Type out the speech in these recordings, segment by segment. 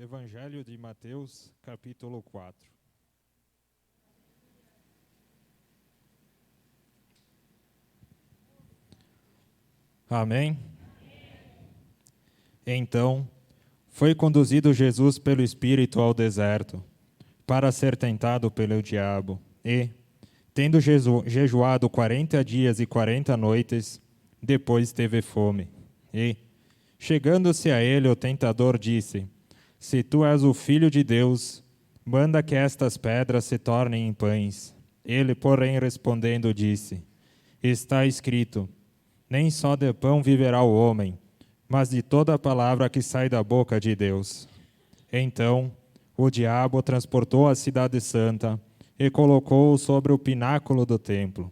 Evangelho de Mateus, capítulo 4. Amém? Então, foi conduzido Jesus pelo Espírito ao deserto, para ser tentado pelo diabo, e, tendo jejuado 40 dias e 40 noites, depois teve fome. E, chegando-se a ele, o tentador disse: Se tu és o Filho de Deus, manda que estas pedras se tornem em pães. Ele, porém, respondendo, disse: Está escrito: Nem só de pão viverá o homem, mas de toda a palavra que sai da boca de Deus. Então, o diabo transportou a cidade santa e colocou-o sobre o pináculo do templo.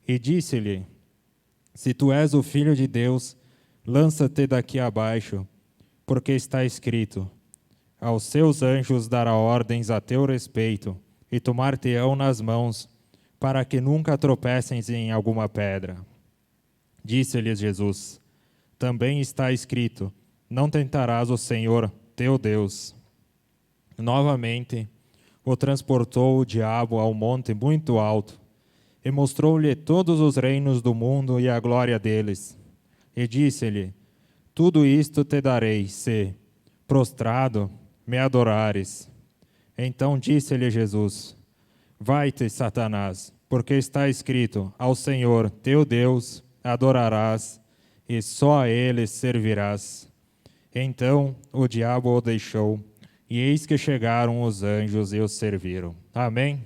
E disse-lhe: Se tu és o Filho de Deus, lança-te daqui abaixo, porque está escrito: Aos seus anjos dará ordens a teu respeito, e tomar-te-ão nas mãos, para que nunca tropeces em alguma pedra. Disse-lhes Jesus: Também está escrito: Não tentarás o Senhor, teu Deus. Novamente, o transportou o diabo ao monte muito alto, e mostrou-lhe todos os reinos do mundo e a glória deles. E disse-lhe: Tudo isto te darei, se, prostrado, me adorares. Então disse-lhe Jesus: Vai-te, Satanás, porque está escrito: Ao Senhor, teu Deus, adorarás, e só a ele servirás. Então o diabo o deixou, e eis que chegaram os anjos e o serviram. Amém?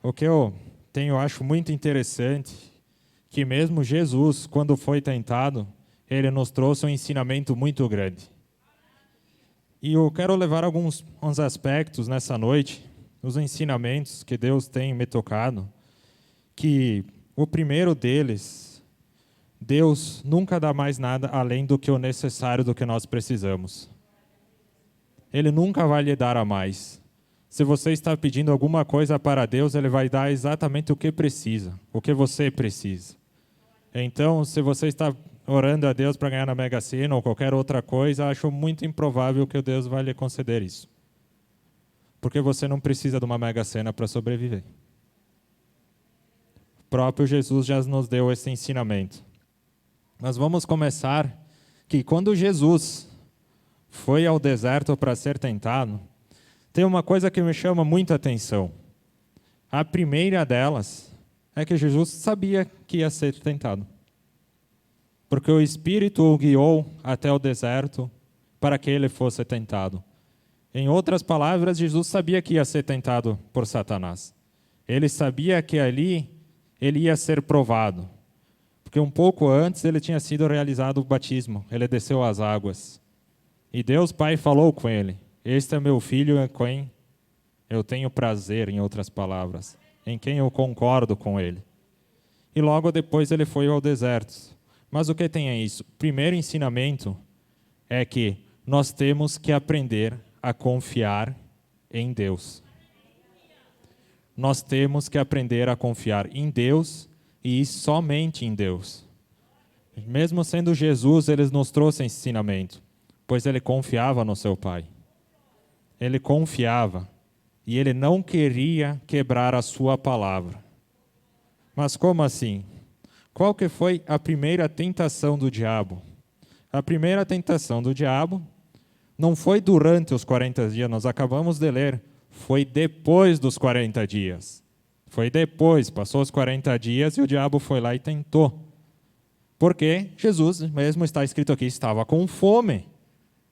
O que eu acho muito interessante, que mesmo Jesus, quando foi tentado, ele nos trouxe um ensinamento muito grande. E eu quero levar uns aspectos nessa noite, os ensinamentos que Deus tem me tocado, que o primeiro deles, Deus nunca dá mais nada além do que o necessário, do que nós precisamos. Ele nunca vai lhe dar a mais. Se você está pedindo alguma coisa para Deus, Ele vai dar exatamente o que precisa, o que você precisa. Então, se você está orando a Deus para ganhar na Mega Sena ou qualquer outra coisa, acho muito improvável que Deus vai lhe conceder isso. Porque você não precisa de uma Mega Sena para sobreviver. O próprio Jesus já nos deu esse ensinamento. Mas vamos começar que quando Jesus foi ao deserto para ser tentado, tem uma coisa que me chama muita atenção. A primeira delas é que Jesus sabia que ia ser tentado. Porque o Espírito o guiou até o deserto para que ele fosse tentado. Em outras palavras, Jesus sabia que ia ser tentado por Satanás. Ele sabia que ali ele ia ser provado. Porque um pouco antes ele tinha sido realizado o batismo, ele desceu às águas. E Deus Pai falou com ele: Este é meu filho em quem eu tenho prazer, em outras palavras, em quem eu concordo com ele. E logo depois ele foi ao deserto. Mas o que tem é isso? O primeiro ensinamento é que nós temos que aprender a confiar em Deus. Nós temos que aprender a confiar em Deus e somente em Deus. Mesmo sendo Jesus, ele nos trouxe esse ensinamento, pois ele confiava no seu Pai. Ele confiava e ele não queria quebrar a sua palavra. Mas como assim? Qual que foi a primeira tentação do diabo? A primeira tentação do diabo não foi durante os 40 dias, nós acabamos de ler, foi depois dos 40 dias. Foi depois, passou os 40 dias e o diabo foi lá e tentou. Porque Jesus, mesmo está escrito aqui, estava com fome.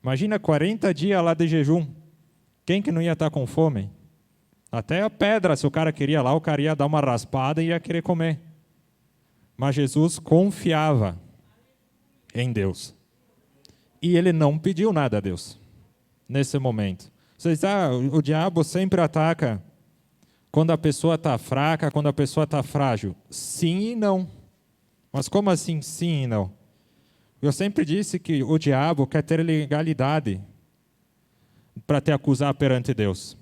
Imagina 40 dias lá de jejum. Quem que não ia estar com fome? Até a pedra, se o cara queria lá, o cara ia dar uma raspada e ia querer comer. Mas Jesus confiava em Deus. E ele não pediu nada a Deus nesse momento. Vocês o diabo sempre ataca quando a pessoa está fraca, quando a pessoa está frágil. Sim e não. Mas como assim sim e não? Eu sempre disse que o diabo quer ter legalidade para te acusar perante Deus.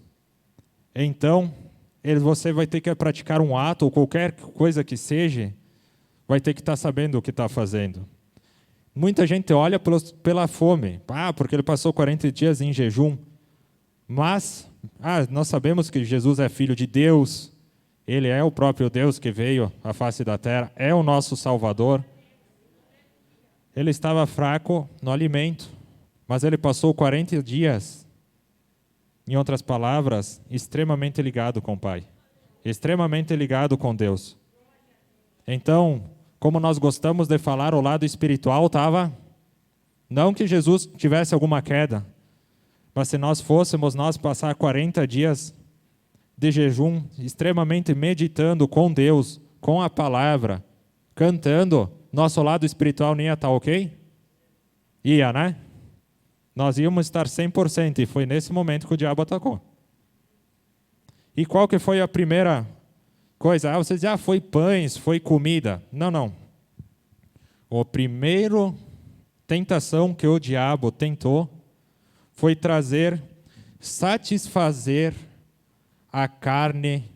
Então, você vai ter que praticar um ato ou qualquer coisa que seja, vai ter que estar sabendo o que está fazendo. Muita gente olha pela fome, porque ele passou 40 dias em jejum. Mas nós sabemos que Jesus é filho de Deus, ele é o próprio Deus que veio à face da terra, é o nosso Salvador. Ele estava fraco no alimento, mas ele passou 40 dias, em outras palavras, extremamente ligado com o Pai, extremamente ligado com Deus. Então, como nós gostamos de falar, o lado espiritual estava, não que Jesus tivesse alguma queda, mas se nós fôssemos passar 40 dias de jejum, extremamente meditando com Deus, com a palavra, cantando, nosso lado espiritual nem ia estar ok? Ia, né? Nós íamos estar 100%, e foi nesse momento que o diabo atacou. E qual que foi a primeira coisa? Você diz, foi pães, foi comida. Não. A primeira tentação que o diabo tentou foi satisfazer a carne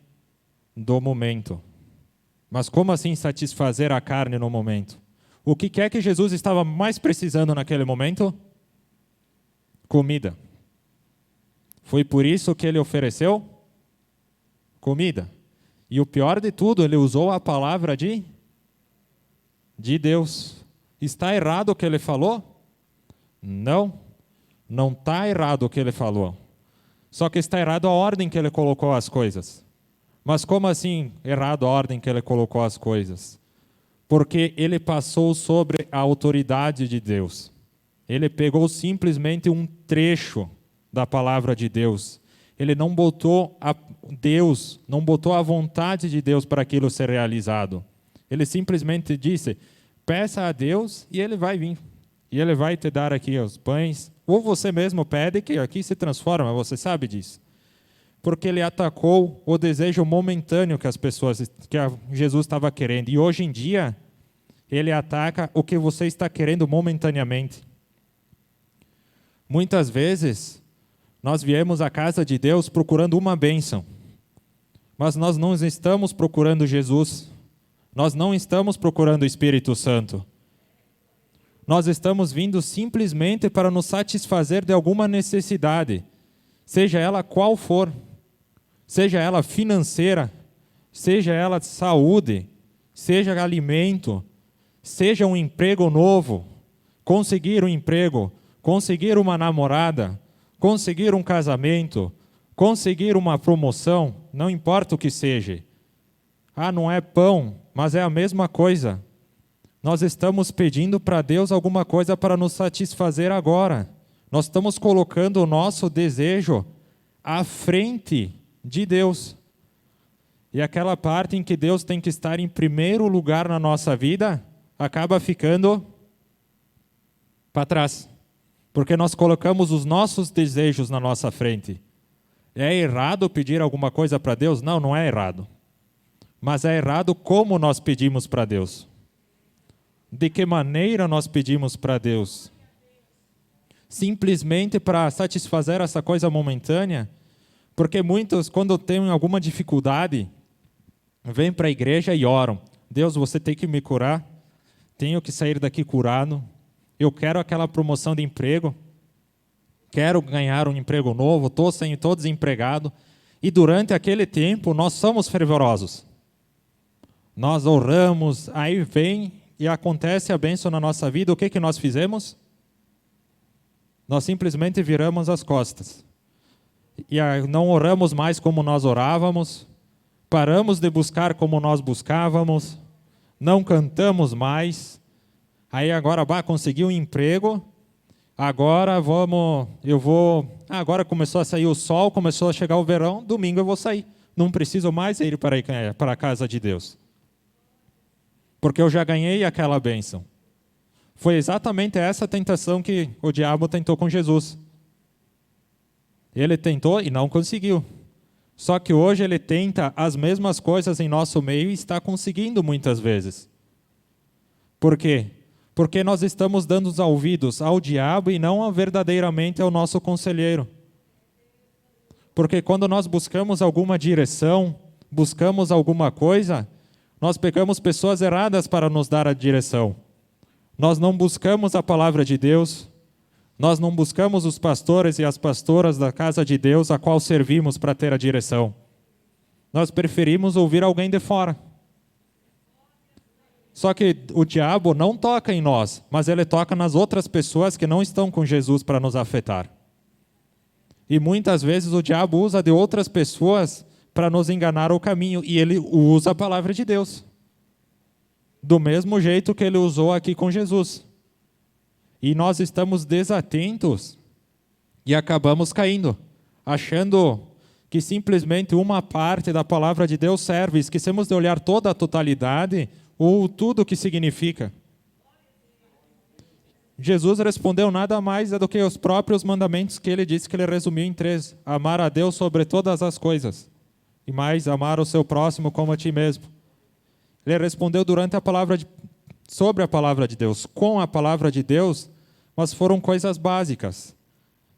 do momento. Mas como assim satisfazer a carne no momento? O que é que Jesus estava mais precisando naquele momento? Comida. Foi por isso que ele ofereceu comida. E o pior de tudo, ele usou a palavra de Deus. Está errado o que ele falou? Não está errado o que ele falou. Só que está errado a ordem que ele colocou as coisas. Mas como assim errado a ordem que ele colocou as coisas? Porque ele passou sobre a autoridade de Deus. Ele pegou simplesmente um trecho da palavra de Deus. Ele não botou não botou a vontade de Deus para aquilo ser realizado. Ele simplesmente disse, peça a Deus e ele vai vir. E ele vai te dar aqui os pães. Ou você mesmo pede que aqui se transforma, você sabe disso. Porque ele atacou o desejo momentâneo que Jesus estava querendo. E hoje em dia, ele ataca o que você está querendo momentaneamente. Muitas vezes, nós viemos à casa de Deus procurando uma bênção. Mas nós não estamos procurando Jesus. Nós não estamos procurando o Espírito Santo. Nós estamos vindo simplesmente para nos satisfazer de alguma necessidade, seja ela qual for, seja ela financeira, seja ela de saúde, seja alimento, seja um emprego novo, conseguir um emprego, conseguir uma namorada, conseguir um casamento, conseguir uma promoção, não importa o que seja. Não é pão, mas é a mesma coisa. Nós estamos pedindo para Deus alguma coisa para nos satisfazer agora. Nós estamos colocando o nosso desejo à frente de Deus. E aquela parte em que Deus tem que estar em primeiro lugar na nossa vida, acaba ficando para trás. Porque nós colocamos os nossos desejos na nossa frente. É errado pedir alguma coisa para Deus? Não é errado. Mas é errado como nós pedimos para Deus. De que maneira nós pedimos para Deus? Simplesmente para satisfazer essa coisa momentânea? Porque muitos, quando têm alguma dificuldade, vêm para a igreja e oram. Deus, você tem que me curar. Tenho que sair daqui curado. Eu quero aquela promoção de emprego. Quero ganhar um emprego novo. Estou desempregado. E durante aquele tempo, nós somos fervorosos. Nós oramos, aí vem e acontece a bênção na nossa vida. O que nós fizemos? Nós simplesmente viramos as costas. E não oramos mais como nós orávamos. Paramos de buscar como nós buscávamos. Não cantamos mais. Aí agora, consegui um emprego. Agora agora começou a sair o sol, começou a chegar o verão. Domingo eu vou sair. Não preciso mais ir para a casa de Deus. Porque eu já ganhei aquela bênção. Foi exatamente essa tentação que o diabo tentou com Jesus. Ele tentou e não conseguiu. Só que hoje ele tenta as mesmas coisas em nosso meio e está conseguindo muitas vezes. Por quê? Porque nós estamos dando os ouvidos ao diabo e não verdadeiramente ao nosso conselheiro. Porque quando nós buscamos alguma direção, buscamos alguma coisa, nós pegamos pessoas erradas para nos dar a direção. nós não buscamos a palavra de Deus, nós não buscamos os pastores e as pastoras da casa de Deus a qual servimos para ter a direção. Nós preferimos ouvir alguém de fora. Só que o diabo não toca em nós, mas ele toca nas outras pessoas que não estão com Jesus para nos afetar. E muitas vezes o diabo usa de outras pessoas para nos enganar o caminho, e ele usa a palavra de Deus. Do mesmo jeito que ele usou aqui com Jesus. E nós estamos desatentos e acabamos caindo, achando que simplesmente uma parte da palavra de Deus serve, esquecemos de olhar toda a totalidade ou tudo o que significa. Jesus respondeu nada mais do que os próprios mandamentos que ele disse que ele resumiu em 3. Amar a Deus sobre todas as coisas, e mais amar o seu próximo como a ti mesmo. Ele respondeu sobre a palavra de Deus, com a palavra de Deus, mas foram coisas básicas.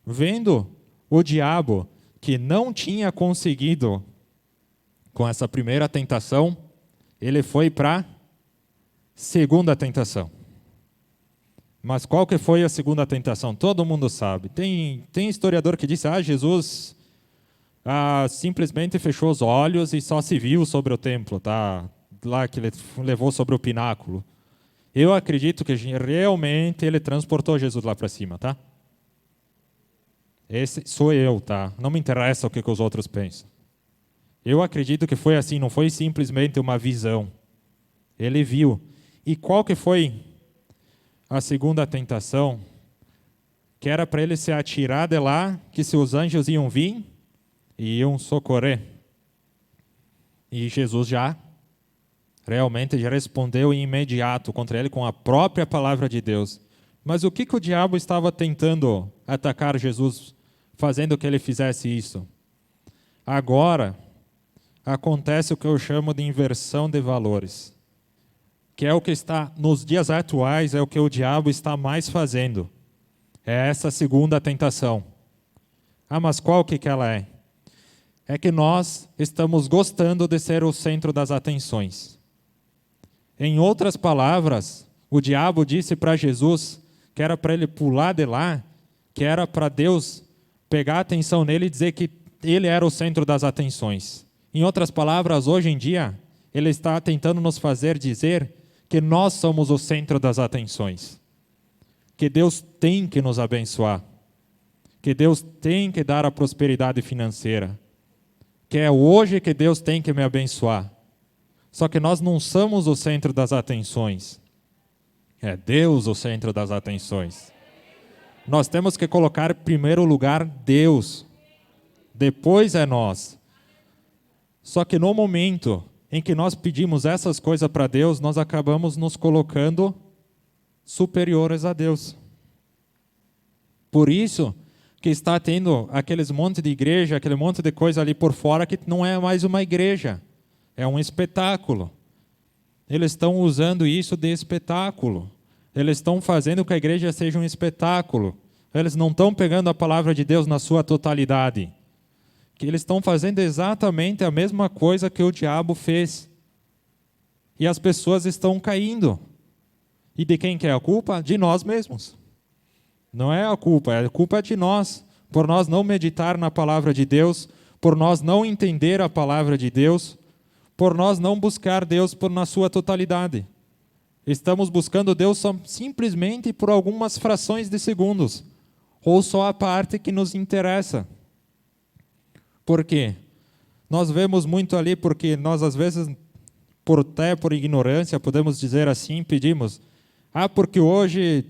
Vendo o diabo que não tinha conseguido com essa primeira tentação, ele foi para a segunda tentação. Mas qual que foi a segunda tentação? Todo mundo sabe. Tem historiador que disse, Jesus simplesmente fechou os olhos e só se viu sobre o templo, tá? Lá que ele levou sobre o pináculo. Eu acredito que realmente ele transportou Jesus lá para cima, tá? Esse sou eu, tá? Não me interessa o que os outros pensam. Eu acredito que foi assim, não foi simplesmente uma visão. Ele viu. E qual que foi a segunda tentação? Que era para ele se atirar de lá, que se os anjos iam vir e iam socorrer. E Jesus realmente já respondeu em imediato contra ele com a própria palavra de Deus. Mas o que o diabo estava tentando atacar Jesus, fazendo que ele fizesse isso? Agora, acontece o que eu chamo de inversão de valores, que é o que está, nos dias atuais, é o que o diabo está mais fazendo. É essa segunda tentação. Mas qual que ela é? É que nós estamos gostando de ser o centro das atenções. Em outras palavras, o diabo disse para Jesus que era para ele pular de lá, que era para Deus pegar a atenção nele e dizer que ele era o centro das atenções. Em outras palavras, hoje em dia, ele está tentando nos fazer dizer que nós somos o centro das atenções. Que Deus tem que nos abençoar. Que Deus tem que dar a prosperidade financeira. Que é hoje que Deus tem que me abençoar. Só que nós não somos o centro das atenções. É Deus o centro das atenções. Nós temos que colocar em primeiro lugar Deus. Depois é nós. Só que no momento em que nós pedimos essas coisas para Deus, nós acabamos nos colocando superiores a Deus. Por isso que está tendo aqueles monte de igreja, aquele monte de coisa ali por fora que não é mais uma igreja. É um espetáculo. Eles estão usando isso de espetáculo. Eles estão fazendo que a igreja seja um espetáculo. Eles não estão pegando a palavra de Deus na sua totalidade. Que eles estão fazendo exatamente a mesma coisa que o diabo fez. E as pessoas estão caindo. E de quem que é a culpa? De nós mesmos. Não é a culpa é de nós. Por nós não meditar na palavra de Deus, por nós não entender a palavra de Deus, por nós não buscar Deus na sua totalidade. Estamos buscando Deus simplesmente por algumas frações de segundos, ou só a parte que nos interessa. Por quê? Nós vemos muito ali porque nós, às vezes, até por ignorância, podemos dizer assim, pedimos, porque hoje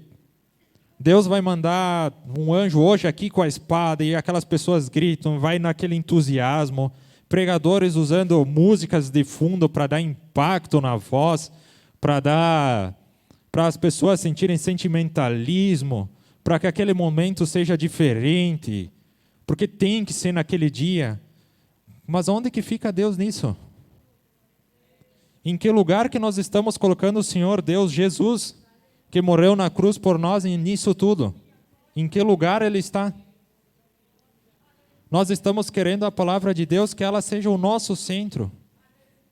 Deus vai mandar um anjo hoje aqui com a espada, e aquelas pessoas gritam, vai naquele entusiasmo, pregadores usando músicas de fundo para dar impacto na voz, para as pessoas sentirem sentimentalismo, para que aquele momento seja diferente, porque tem que ser naquele dia. Mas onde que fica Deus nisso? Em que lugar que nós estamos colocando o Senhor Deus, Jesus, que morreu na cruz por nós nisso tudo? Em que lugar Ele está? Nós estamos querendo a palavra de Deus que ela seja o nosso centro.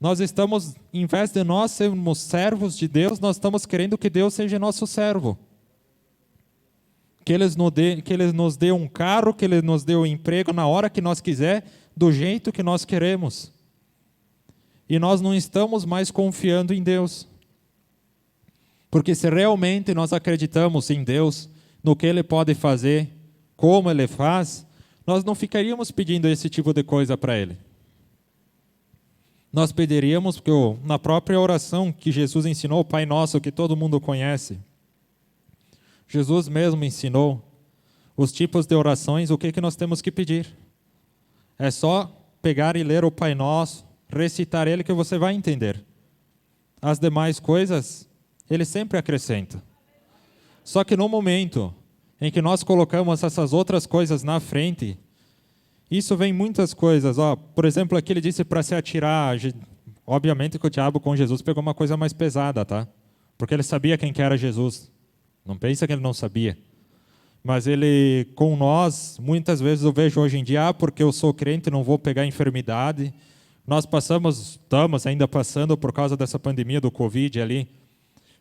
Nós estamos, em vez de nós sermos servos de Deus, nós estamos querendo que Deus seja nosso servo. Que Ele nos dê um carro, que Ele nos dê um emprego na hora que nós quiser, do jeito que nós queremos. E nós não estamos mais confiando em Deus. Porque se realmente nós acreditamos em Deus, no que Ele pode fazer, como Ele faz, nós não ficaríamos pedindo esse tipo de coisa para Ele. Nós pediríamos, porque na própria oração que Jesus ensinou, o Pai Nosso, que todo mundo conhece, Jesus mesmo ensinou os tipos de orações, o que nós temos que pedir. É só pegar e ler o Pai Nosso, recitar ele que você vai entender. As demais coisas, ele sempre acrescenta. Só que no momento em que nós colocamos essas outras coisas na frente, isso vem muitas coisas. Por exemplo, aqui ele disse para se atirar. Obviamente que o diabo com Jesus pegou uma coisa mais pesada, tá? Porque ele sabia quem que era Jesus. Não pensa que ele não sabia. Mas ele, com nós, muitas vezes eu vejo hoje em dia, porque eu sou crente, não vou pegar enfermidade. Nós estamos ainda passando por causa dessa pandemia do Covid ali.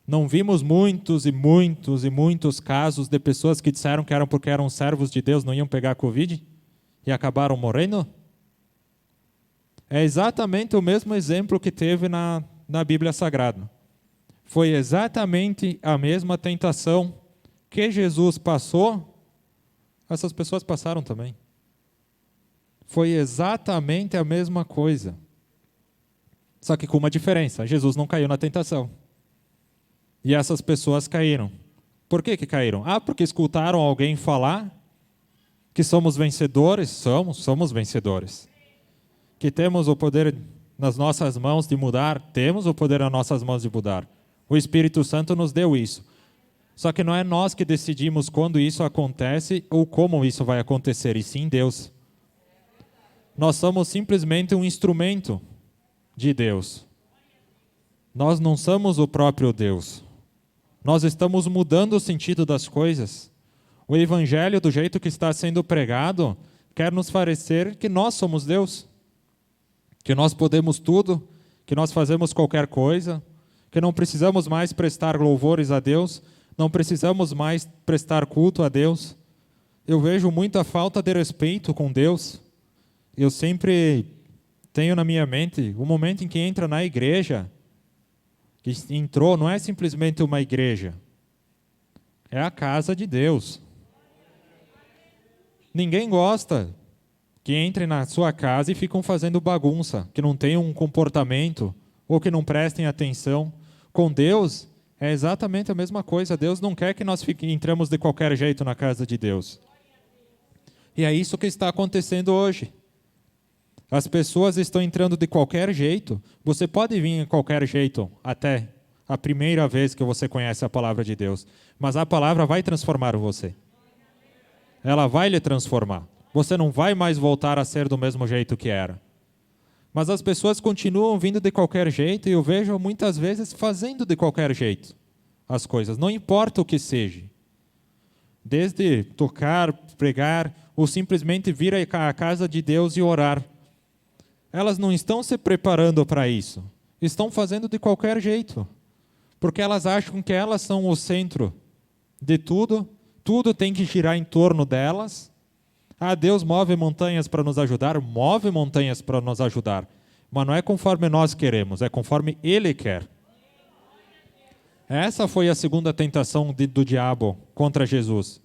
Não vimos muitos e muitos e muitos casos de pessoas que disseram que eram porque eram servos de Deus, não iam pegar Covid e acabaram morrendo? É exatamente o mesmo exemplo que teve na Bíblia Sagrada. Foi exatamente a mesma tentação que Jesus passou, essas pessoas passaram também. Foi exatamente a mesma coisa. Só que com uma diferença, Jesus não caiu na tentação. E essas pessoas caíram. Por que caíram? Porque escutaram alguém falar que somos vencedores? Somos vencedores. Que temos o poder nas nossas mãos de mudar? Temos o poder nas nossas mãos de mudar. O Espírito Santo nos deu isso. Só que não é nós que decidimos quando isso acontece ou como isso vai acontecer, e sim Deus. Nós somos simplesmente um instrumento de Deus. Nós não somos o próprio Deus. Nós estamos mudando o sentido das coisas. O Evangelho, do jeito que está sendo pregado, quer nos parecer que nós somos Deus. Que nós podemos tudo, que nós fazemos qualquer coisa, que não precisamos mais prestar louvores a Deus, não precisamos mais prestar culto a Deus. Eu vejo muita falta de respeito com Deus. Eu sempre tenho na minha mente o momento em que entra na igreja, que entrou, não é simplesmente uma igreja, é a casa de Deus. Ninguém gosta que entrem na sua casa e ficam fazendo bagunça, que não tenham um comportamento, ou que não prestem atenção. Com Deus, é exatamente a mesma coisa. Deus não quer que nós entremos de qualquer jeito na casa de Deus. E é isso que está acontecendo hoje. As pessoas estão entrando de qualquer jeito. Você pode vir de qualquer jeito até a primeira vez que você conhece a palavra de Deus. Mas a palavra vai transformar você. Ela vai lhe transformar. Você não vai mais voltar a ser do mesmo jeito que era. Mas as pessoas continuam vindo de qualquer jeito e eu vejo muitas vezes fazendo de qualquer jeito as coisas. Não importa o que seja. Desde tocar, pregar ou simplesmente vir à casa de Deus e orar. Elas não estão se preparando para isso. Estão fazendo de qualquer jeito. Porque elas acham que elas são o centro de tudo. Tudo tem que girar em torno delas. Deus move montanhas para nos ajudar. Move montanhas para nos ajudar. Mas não é conforme nós queremos. É conforme Ele quer. Essa foi a segunda tentação do diabo contra Jesus.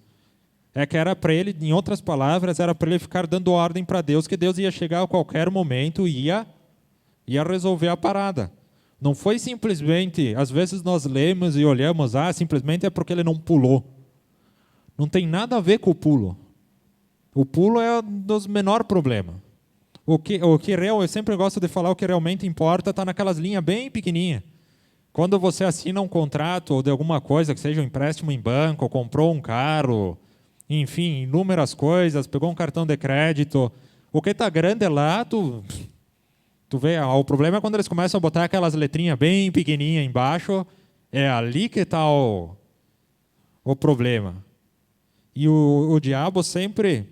É que era para ele, em outras palavras, era para ele ficar dando ordem para Deus, que Deus ia chegar a qualquer momento e ia resolver a parada. Não foi simplesmente, às vezes nós lemos e olhamos, simplesmente é porque ele não pulou. Não tem nada a ver com o pulo. O pulo é um dos menores problemas. Eu sempre gosto de falar o que realmente importa, está naquelas linhas bem pequenininhas. Quando você assina um contrato ou de alguma coisa, que seja um empréstimo em banco, ou comprou um carro, enfim, inúmeras coisas, pegou um cartão de crédito, o que está grande lá, tu vê, o problema é quando eles começam a botar aquelas letrinhas bem pequenininhas embaixo, é ali que está o problema. E o diabo sempre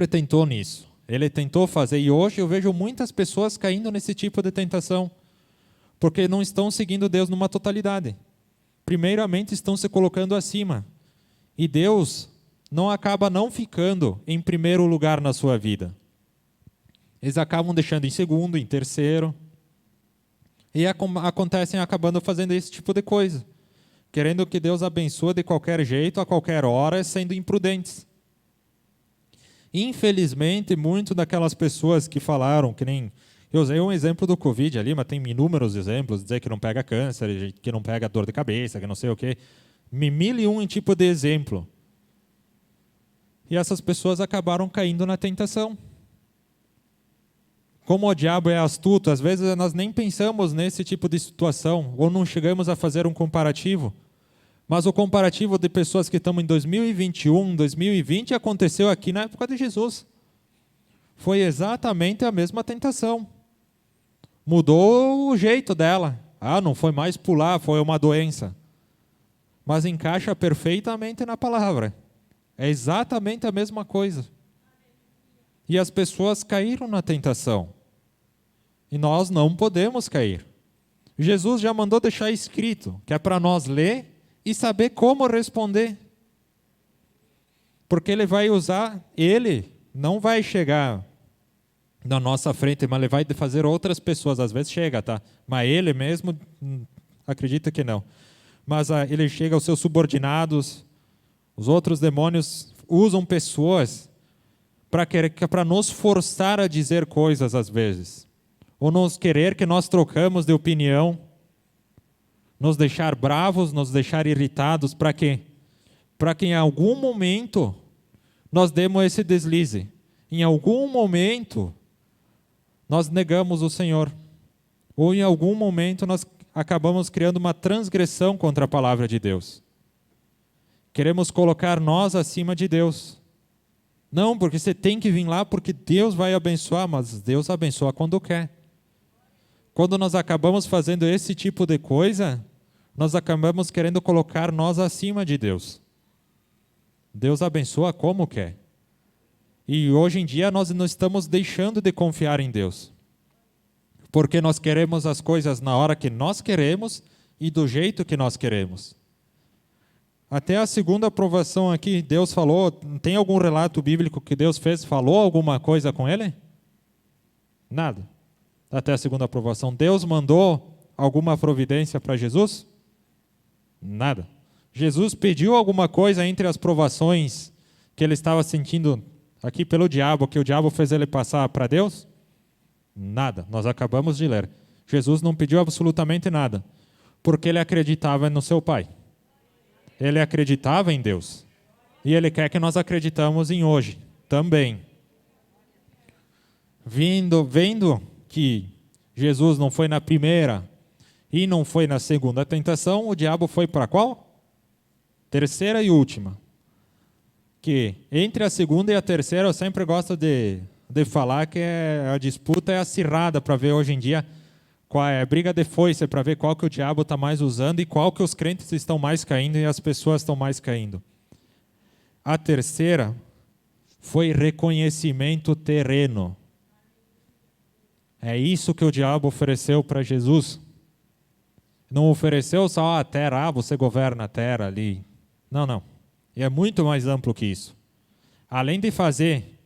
tentou nisso. Ele tentou fazer, e hoje eu vejo muitas pessoas caindo nesse tipo de tentação, porque não estão seguindo Deus numa totalidade. Primeiramente estão se colocando acima, e Deus não acaba não ficando em primeiro lugar na sua vida. Eles acabam deixando em segundo, em terceiro, e acontecem acabando fazendo esse tipo de coisa, querendo que Deus abençoe de qualquer jeito, a qualquer hora, sendo imprudentes. Infelizmente, muito daquelas pessoas que falaram, que nem... Eu usei um exemplo do Covid ali, mas tem inúmeros exemplos, dizer que não pega câncer, que não pega dor de cabeça, que não sei o quê. Mil e um tipo de exemplo. E essas pessoas acabaram caindo na tentação. Como o diabo é astuto, às vezes nós nem pensamos nesse tipo de situação, ou não chegamos a fazer um comparativo. Mas o comparativo de pessoas que estão em 2021, 2020, aconteceu aqui na época de Jesus. Foi exatamente a mesma tentação. Mudou o jeito dela. Não foi mais pular, foi uma doença. Mas encaixa perfeitamente na palavra. É exatamente a mesma coisa. E as pessoas caíram na tentação. E nós não podemos cair. Jesus já mandou deixar escrito, que é para nós ler e saber como responder. Porque ele vai usar, ele não vai chegar na nossa frente, mas ele vai fazer outras pessoas, às vezes chega, tá? Mas ele mesmo, acredita que não. Mas ele chega aos seus subordinados, os outros demônios usam pessoas para nos forçar a dizer coisas às vezes, ou nos querer que nós trocamos de opinião, nos deixar bravos, nos deixar irritados, para quê? Para que em algum momento nós demos esse deslize, em algum momento nós negamos o Senhor, ou em algum momento nós acabamos criando uma transgressão contra a palavra de Deus. Queremos colocar nós acima de Deus. Não, porque você tem que vir lá porque Deus vai abençoar, mas Deus abençoa quando quer. Quando nós acabamos fazendo esse tipo de coisa, nós acabamos querendo colocar nós acima de Deus. Deus abençoa como quer. E hoje em dia nós não estamos deixando de confiar em Deus. Porque nós queremos as coisas na hora que nós queremos e do jeito que nós queremos. Até a segunda aprovação aqui, Deus falou, tem algum relato bíblico que Deus falou alguma coisa com ele? Nada. Até a segunda aprovação. Deus mandou alguma providência para Jesus? Nada. Jesus pediu alguma coisa entre as provações que ele estava sentindo aqui pelo diabo, que o diabo fez ele passar para Deus? Nada. Nós acabamos de ler. Jesus não pediu absolutamente nada, porque ele acreditava no seu Pai. Ele acreditava em Deus. E ele quer que nós acreditamos em hoje também. Vendo que Jesus não foi na primeira e não foi na segunda tentação, o diabo foi para qual? Terceira e última. Que entre a segunda e a terceira eu sempre gosto de falar que a disputa é acirrada para ver hoje em dia qual é a briga de foice, para ver qual que o diabo está mais usando e qual que os crentes estão mais caindo e as pessoas estão mais caindo. A terceira foi reconhecimento terreno. É isso que o diabo ofereceu para Jesus. Não ofereceu só a terra, você governa a terra ali. Não. E é muito mais amplo que isso. Além de fazer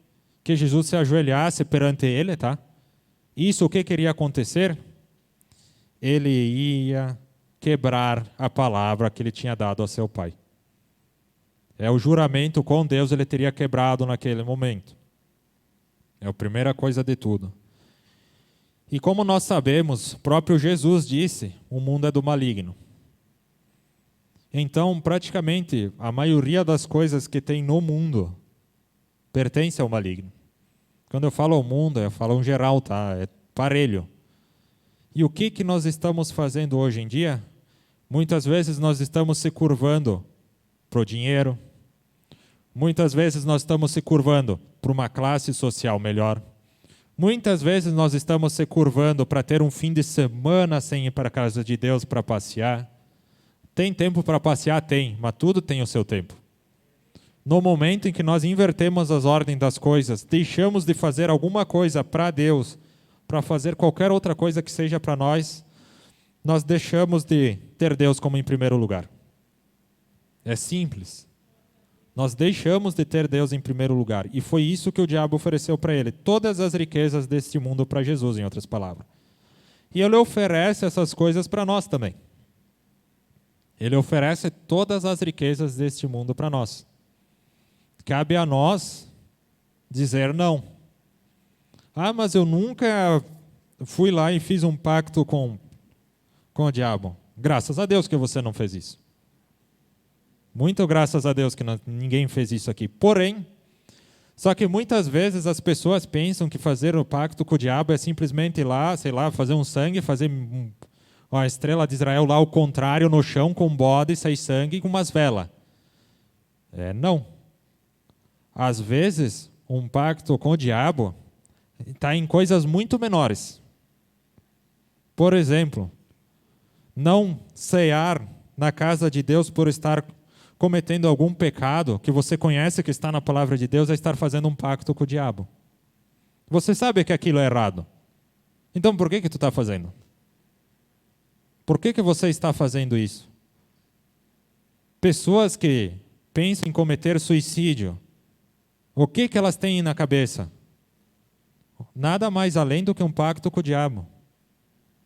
que Jesus se ajoelhasse perante ele, tá? Isso o que queria acontecer? Ele ia quebrar a palavra que ele tinha dado a seu pai. É o juramento com Deus, ele teria quebrado naquele momento. É a primeira coisa de tudo. E como nós sabemos, próprio Jesus disse, o mundo é do maligno. Então, praticamente, a maioria das coisas que tem no mundo pertence ao maligno. Quando eu falo ao mundo, eu falo em geral, tá? É parelho. E o que nós estamos fazendo hoje em dia? Muitas vezes nós estamos se curvando para o dinheiro. Muitas vezes nós estamos se curvando para uma classe social melhor. Muitas vezes nós estamos se curvando para ter um fim de semana sem ir para a casa de Deus para passear. Tem tempo para passear? Tem, mas tudo tem o seu tempo. no momento em que nós invertemos as ordens das coisas, deixamos de fazer alguma coisa para Deus, para fazer qualquer outra coisa que seja para nós, nós deixamos de ter Deus como em primeiro lugar. É simples. Nós deixamos de ter Deus em primeiro lugar. E foi isso que o diabo ofereceu para ele. Todas as riquezas deste mundo para Jesus, em outras palavras. E ele oferece essas coisas para nós também. Ele oferece todas as riquezas deste mundo para nós. Cabe a nós dizer não. Ah, mas eu nunca fui lá e fiz um pacto com o diabo. Graças a Deus que você não fez isso. Muito graças a Deus que ninguém fez isso aqui. Porém, só que muitas vezes as pessoas pensam que fazer o pacto com o diabo é simplesmente ir lá, sei lá, fazer um sangue, fazer a estrela de Israel lá ao contrário no chão com um bode, sair sangue com umas velas. Não. Às vezes, um pacto com o diabo está em coisas muito menores. Por exemplo, não cear na casa de Deus por estar cometendo algum pecado que você conhece que está na palavra de Deus, é estar fazendo um pacto com o diabo. Você sabe que aquilo é errado. Então por que tu está fazendo? Por que você está fazendo isso? Pessoas que pensam em cometer suicídio, o que elas têm na cabeça? Nada mais além do que um pacto com o diabo.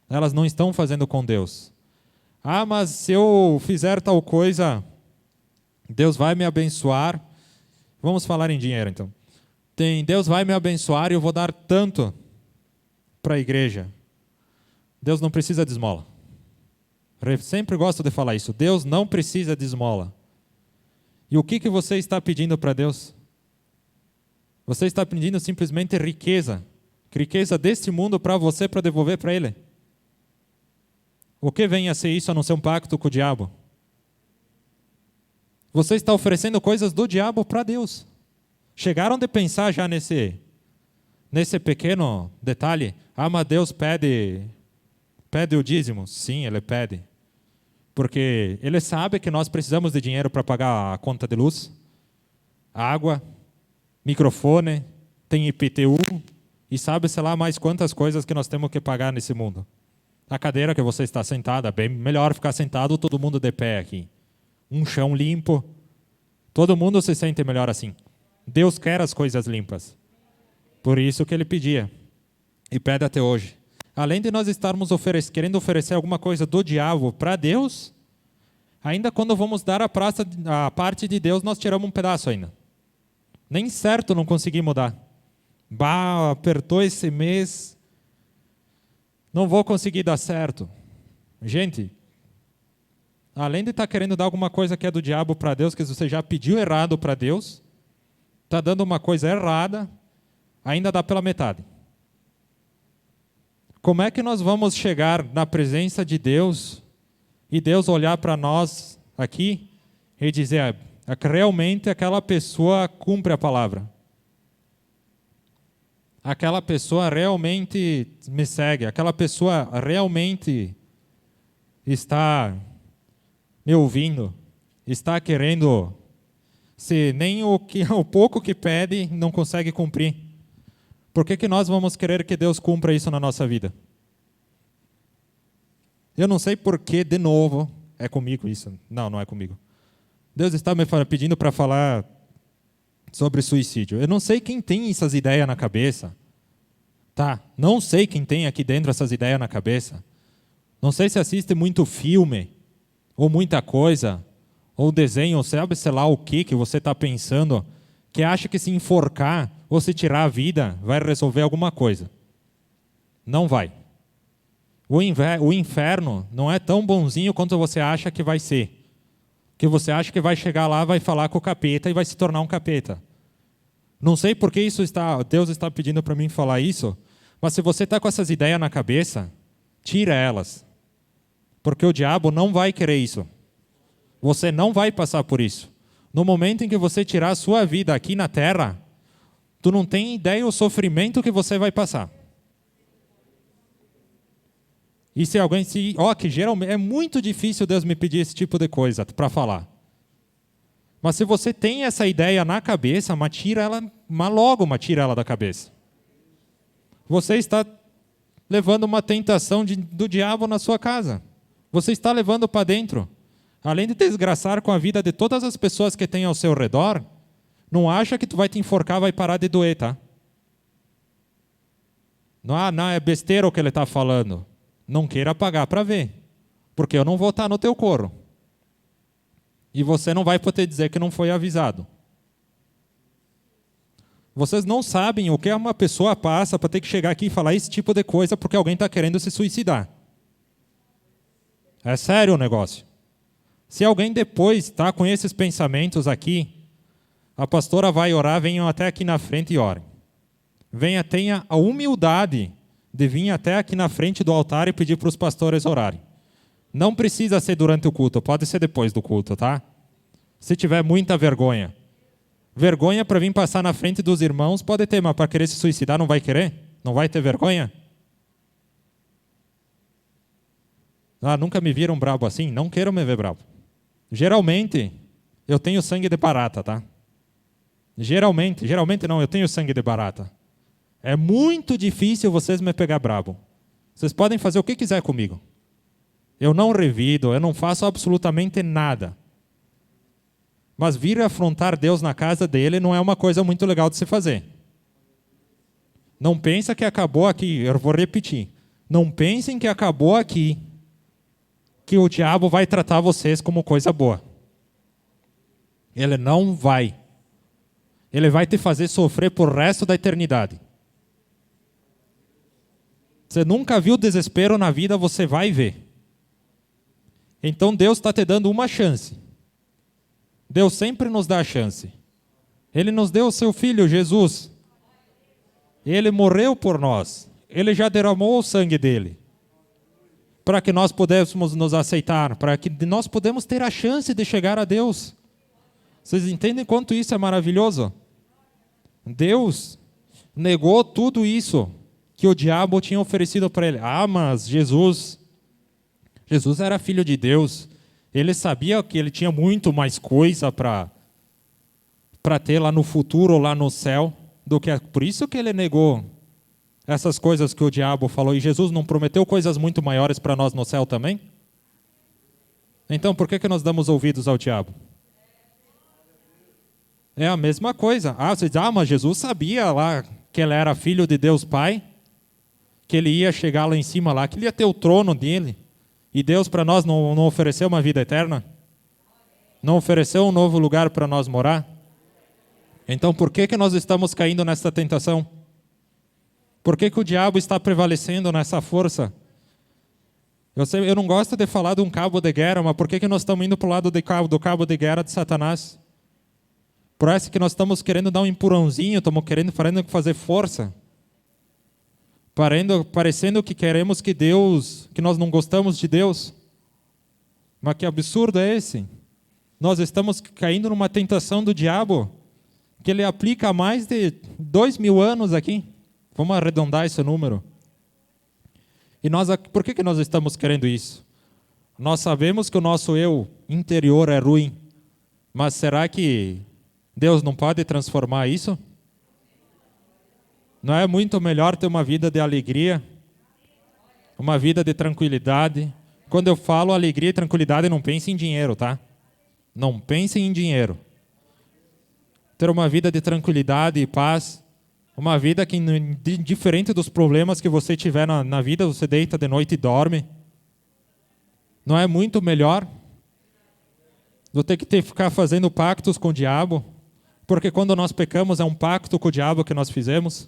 Elas não estão fazendo com Deus. Ah, mas se eu fizer tal coisa, Deus vai me abençoar. Vamos falar em dinheiro, então. Deus vai me abençoar e eu vou dar tanto para a igreja. Deus não precisa de esmola. Eu sempre gosto de falar isso. Deus não precisa de esmola. E o que você está pedindo para Deus? Você está pedindo simplesmente riqueza. Riqueza deste mundo para você, para devolver para Ele. O que vem a ser isso a não ser um pacto com o diabo? Você está oferecendo coisas do diabo para Deus. Chegaram de pensar já nesse pequeno detalhe? Ah, mas Deus pede o dízimo? Sim, Ele pede. Porque Ele sabe que nós precisamos de dinheiro para pagar a conta de luz, água, microfone, tem IPTU, e sabe, sei lá, mais quantas coisas que nós temos que pagar nesse mundo. A cadeira que você está sentada, bem melhor ficar sentado todo mundo de pé aqui. Um chão limpo, todo mundo se sente melhor assim. Deus quer as coisas limpas. Por isso que Ele pedia, e pede até hoje. Além de nós estarmos querendo oferecer alguma coisa do diabo para Deus, ainda quando vamos dar a parte de Deus, nós tiramos um pedaço ainda. Nem certo não conseguimos dar. Apertou esse mês, não vou conseguir dar certo. Gente, além de estar querendo dar alguma coisa que é do diabo para Deus, que você já pediu errado para Deus, está dando uma coisa errada, ainda dá pela metade. Como é que nós vamos chegar na presença de Deus e Deus olhar para nós aqui e dizer que realmente aquela pessoa cumpre a palavra? Aquela pessoa realmente me segue, aquela pessoa realmente está me ouvindo, está querendo, se nem o pouco que pede não consegue cumprir. Por que nós vamos querer que Deus cumpra isso na nossa vida? Eu não sei por que, de novo, é comigo isso. Não é comigo. Deus está me pedindo para falar sobre suicídio. Eu não sei quem tem essas ideias na cabeça. Tá, não sei quem tem aqui dentro essas ideias na cabeça. Não sei se assiste muito filme, ou muita coisa, ou desenho, ou sabe, sei lá o que você está pensando, que acha que se enforcar ou se tirar a vida vai resolver alguma coisa. Não vai. O inferno não é tão bonzinho quanto você acha que vai ser. Que você acha que vai chegar lá, vai falar com o capeta e vai se tornar um capeta. Não sei por que Deus está pedindo para mim falar isso, mas se você está com essas ideias na cabeça, tira elas. Porque o diabo não vai querer isso. Você não vai passar por isso. No momento em que você tirar a sua vida aqui na terra, tu não tem ideia do sofrimento que você vai passar. E se alguém que geralmente é muito difícil Deus me pedir esse tipo de coisa para falar. Mas se você tem essa ideia na cabeça, tira ela da cabeça. Você está levando uma tentação do diabo na sua casa. Você está levando para dentro. Além de desgraçar com a vida de todas as pessoas que tem ao seu redor, não acha que tu vai te enforcar, vai parar de doer, tá? Não, é besteira o que ele está falando. Não queira pagar para ver, porque eu não vou estar no teu coro. E você não vai poder dizer que não foi avisado. Vocês não sabem o que uma pessoa passa para ter que chegar aqui e falar esse tipo de coisa porque alguém está querendo se suicidar. É sério o negócio. Se alguém depois está com esses pensamentos aqui, a pastora vai orar, venham até aqui na frente e orem. Tenha a humildade de vir até aqui na frente do altar e pedir para os pastores orarem. Não precisa ser durante o culto, pode ser depois do culto, tá? Se tiver muita vergonha. Vergonha para vir passar na frente dos irmãos, pode ter, mas para querer se suicidar não vai querer? Não vai ter vergonha? Nunca me viram brabo assim? Não queiram me ver brabo. Geralmente, eu tenho sangue de barata, tá? Geralmente não, eu tenho sangue de barata. É muito difícil vocês me pegar brabo. Vocês podem fazer o que quiser comigo. Eu não revido, eu não faço absolutamente nada. Mas vir afrontar Deus na casa dele não é uma coisa muito legal de se fazer. Não pensa que acabou aqui, eu vou repetir. Não pensem que acabou aqui, que o diabo vai tratar vocês como coisa boa. Ele não vai. Ele vai te fazer sofrer por resto da eternidade. Você nunca viu desespero na vida, você vai ver. Então Deus está te dando uma chance. Deus sempre nos dá a chance. Ele nos deu o seu Filho, Jesus. Ele morreu por nós. Ele já derramou o sangue dele. Para que nós pudéssemos nos aceitar. Para que nós pudéssemos ter a chance de chegar a Deus. Vocês entendem quanto isso é maravilhoso? Deus negou tudo isso que o diabo tinha oferecido para ele. Mas Jesus era filho de Deus. Ele sabia que ele tinha muito mais coisa para ter lá no futuro, lá no céu, do que por isso que ele negou essas coisas que o diabo falou. E Jesus não prometeu coisas muito maiores para nós no céu também? Então, por que nós damos ouvidos ao diabo? É a mesma coisa. Você diz, mas Jesus sabia lá que ele era filho de Deus Pai, que ele ia chegar lá em cima, lá, que ele ia ter o trono dele. E Deus para nós não ofereceu uma vida eterna? Não ofereceu um novo lugar para nós morar? Então por que nós estamos caindo nessa tentação? Por que o diabo está prevalecendo nessa força? Eu não gosto de falar de um cabo de guerra, mas por que nós estamos indo para o lado do cabo de guerra de Satanás? Parece que nós estamos querendo dar um empurrãozinho, estamos querendo fazer força. Parecendo que queremos que nós não gostamos de Deus. Mas que absurdo é esse? Nós estamos caindo numa tentação do diabo, que ele aplica há mais de 2000 anos aqui. Vamos arredondar esse número. E por que nós estamos querendo isso? Nós sabemos que o nosso eu interior é ruim, mas será que Deus não pode transformar isso? Não é muito melhor ter uma vida de alegria, uma vida de tranquilidade? Quando eu falo alegria e tranquilidade, não pense em dinheiro, tá? Não pense em dinheiro. Ter uma vida de tranquilidade e paz, uma vida que, diferente dos problemas que você tiver na vida, você deita de noite e dorme. Não é muito melhor do que ficar fazendo pactos com o diabo? Porque quando nós pecamos, é um pacto com o diabo que nós fizemos.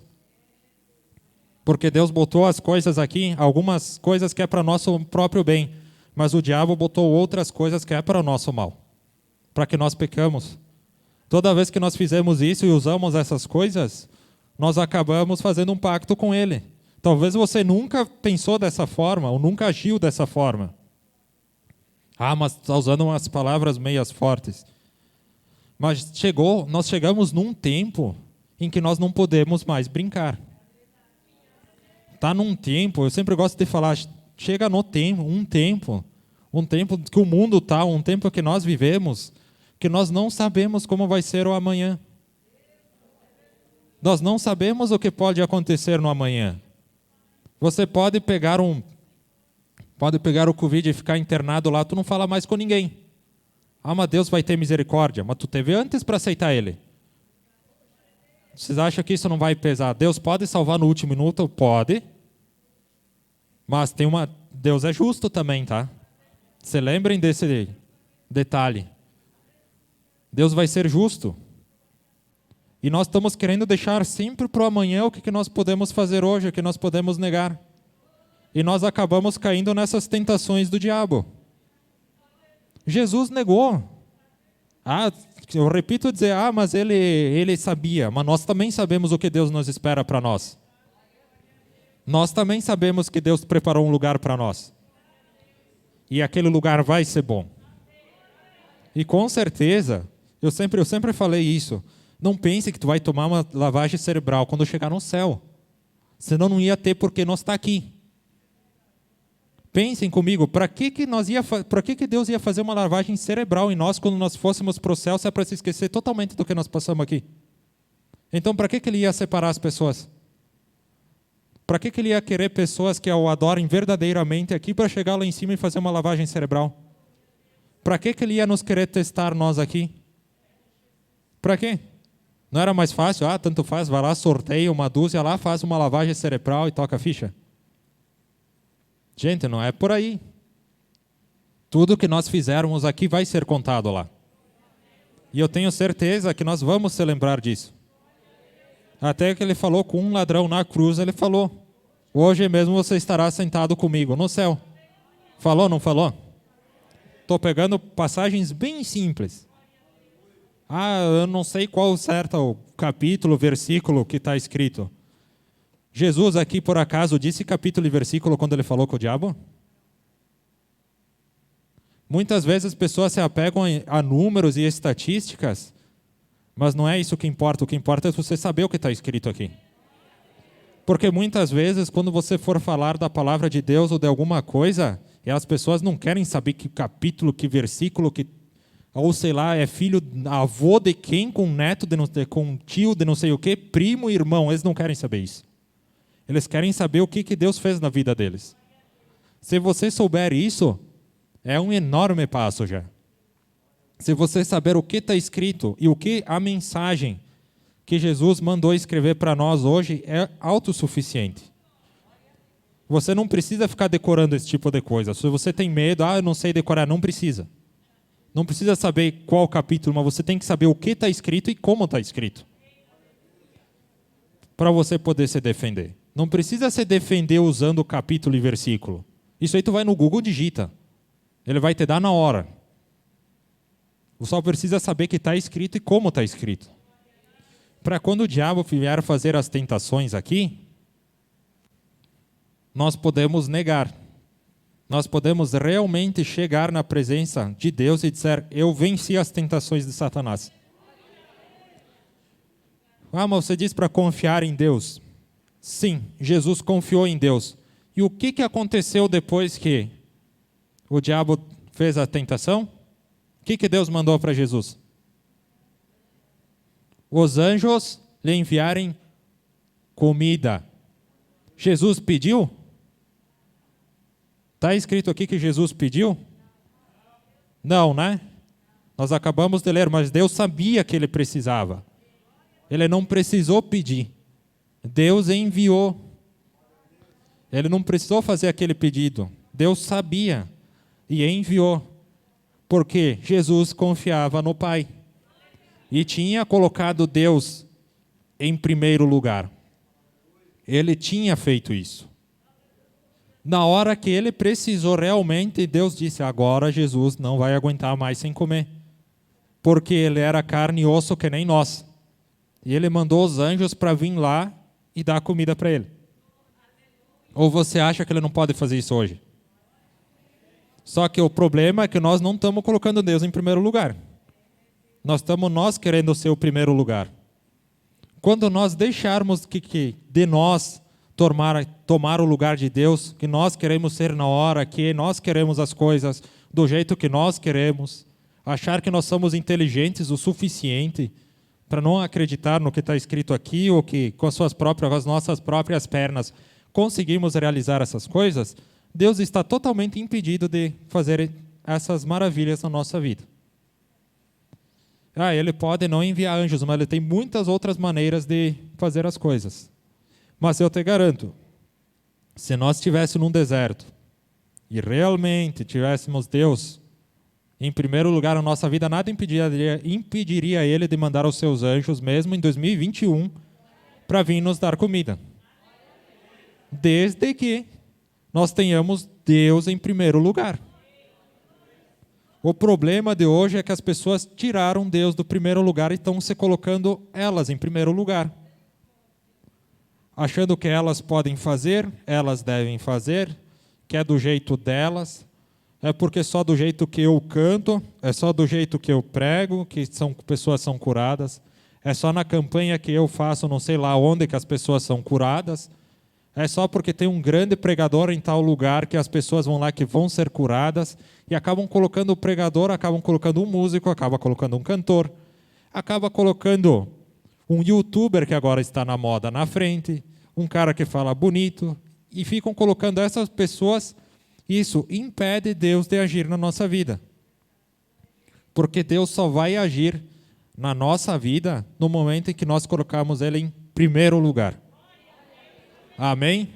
Porque Deus botou as coisas aqui, algumas coisas que é para nosso próprio bem, mas o diabo botou outras coisas que é para o nosso mal, para que nós pecamos. Toda vez que nós fizemos isso e usamos essas coisas, nós acabamos fazendo um pacto com ele. Talvez você nunca pensou dessa forma, ou nunca agiu dessa forma. Mas está usando umas palavras meias fortes. Mas nós chegamos num tempo em que nós não podemos mais brincar. Está num tempo, eu sempre gosto de falar, chega no tempo, um tempo que o mundo está, um tempo que nós vivemos, que nós não sabemos como vai ser o amanhã. Nós não sabemos o que pode acontecer no amanhã. Você pode pegar o Covid e ficar internado lá, tu não fala mais com ninguém. Ah, mas Deus vai ter misericórdia. Mas tu teve antes para aceitar Ele. Vocês acham que isso não vai pesar? Deus pode salvar no último minuto? Pode. Mas Deus é justo também, tá? Se lembrem desse detalhe. Deus vai ser justo. E nós estamos querendo deixar sempre para o amanhã o que nós podemos fazer hoje, o que nós podemos negar. E nós acabamos caindo nessas tentações do diabo. Jesus negou. Eu repito dizer, mas ele sabia. Mas nós também sabemos o que Deus nos espera para nós. Nós também sabemos que Deus preparou um lugar para nós. E aquele lugar vai ser bom. E com certeza, eu sempre falei isso. Não pense que tu vai tomar uma lavagem cerebral quando chegar no céu. Senão não ia ter porque nós está aqui. Pensem comigo, para que Deus ia fazer uma lavagem cerebral em nós quando nós fôssemos para o céu, se é para se esquecer totalmente do que nós passamos aqui? Então, para que Ele ia separar as pessoas? Para que Ele ia querer pessoas que o adorem verdadeiramente aqui para chegar lá em cima e fazer uma lavagem cerebral? Para que Ele ia nos querer testar nós aqui? Para quê? Não era mais fácil? Tanto faz, vai lá, sorteia uma dúzia lá, faz uma lavagem cerebral e toca a ficha. Gente, não é por aí. Tudo que nós fizermos aqui vai ser contado lá. E eu tenho certeza que nós vamos se lembrar disso. Até que Ele falou com um ladrão na cruz, Ele falou, hoje mesmo você estará sentado comigo no céu. Falou, não falou? Estou pegando passagens bem simples. Eu não sei qual certo o capítulo, versículo que está escrito. Jesus aqui, por acaso, disse capítulo e versículo quando Ele falou com o diabo? Muitas vezes as pessoas se apegam a números e estatísticas, mas não é isso que importa. O que importa é você saber o que está escrito aqui. Porque muitas vezes, quando você for falar da palavra de Deus ou de alguma coisa, as pessoas não querem saber que capítulo, que versículo, ou sei lá, é filho, avô de quem, com neto, com tio de não sei o quê, primo, irmão. Eles não querem saber isso. Eles querem saber o que Deus fez na vida deles. Se você souber isso, é um enorme passo já. Se você saber o que está escrito e o que a mensagem que Jesus mandou escrever para nós hoje é autossuficiente. Você não precisa ficar decorando esse tipo de coisa. Se você tem medo, eu não sei decorar, não precisa. Não precisa saber qual capítulo, mas você tem que saber o que está escrito e como está escrito. Para você poder se defender. Não precisa se defender usando o capítulo e versículo. Isso aí tu vai no Google, digita. Ele vai te dar na hora. Você só precisa saber que está escrito e como está escrito. Para quando o diabo vier fazer as tentações aqui, nós podemos negar. Nós podemos realmente chegar na presença de Deus e dizer, eu venci as tentações de Satanás. Mas você diz para confiar em Deus. Sim, Jesus confiou em Deus. E o que aconteceu depois que o diabo fez a tentação? O que Deus mandou para Jesus? Os anjos lhe enviarem comida. Jesus pediu? Está escrito aqui que Jesus pediu? Não, né? Nós acabamos de ler, mas Deus sabia que ele precisava. Ele não precisou pedir. Deus enviou. Ele não precisou fazer aquele pedido. Deus sabia e enviou. Porque Jesus confiava no Pai. E tinha colocado Deus em primeiro lugar. Ele tinha feito isso. Na hora que ele precisou realmente, Deus disse, agora Jesus não vai aguentar mais sem comer. Porque ele era carne e osso que nem nós. E ele mandou os anjos para vir lá e dar comida para ele. Ou você acha que ele não pode fazer isso hoje? Só que o problema é que nós não estamos colocando Deus em primeiro lugar. Nós querendo ser o primeiro lugar. Quando nós deixarmos que de nós tomar o lugar de Deus, que nós queremos ser na hora, que nós queremos as coisas do jeito que nós queremos, achar que nós somos inteligentes o suficiente para não acreditar no que está escrito aqui ou que com as nossas próprias pernas conseguimos realizar essas coisas, Deus está totalmente impedido de fazer essas maravilhas na nossa vida. Ele pode não enviar anjos, mas ele tem muitas outras maneiras de fazer as coisas. Mas eu te garanto, se nós estivéssemos num deserto e realmente tivéssemos Deus em primeiro lugar na nossa vida, nada impediria ele de mandar os seus anjos, mesmo em 2021, para vir nos dar comida. Desde que nós tenhamos Deus em primeiro lugar. O problema de hoje é que as pessoas tiraram Deus do primeiro lugar e estão se colocando elas em primeiro lugar. Achando que elas podem fazer, elas devem fazer, que é do jeito delas, é porque só do jeito que eu canto, é só do jeito que eu prego, que pessoas são curadas, é só na campanha que eu faço não sei lá onde que as pessoas são curadas, é só porque tem um grande pregador em tal lugar que as pessoas vão lá que vão ser curadas e acabam colocando o pregador, acabam colocando um músico, acaba colocando um cantor, acaba colocando um youtuber que agora está na moda na frente, um cara que fala bonito, e ficam colocando essas pessoas. Isso impede Deus de agir na nossa vida. Porque Deus só vai agir na nossa vida no momento em que nós colocamos Ele em primeiro lugar. Amém?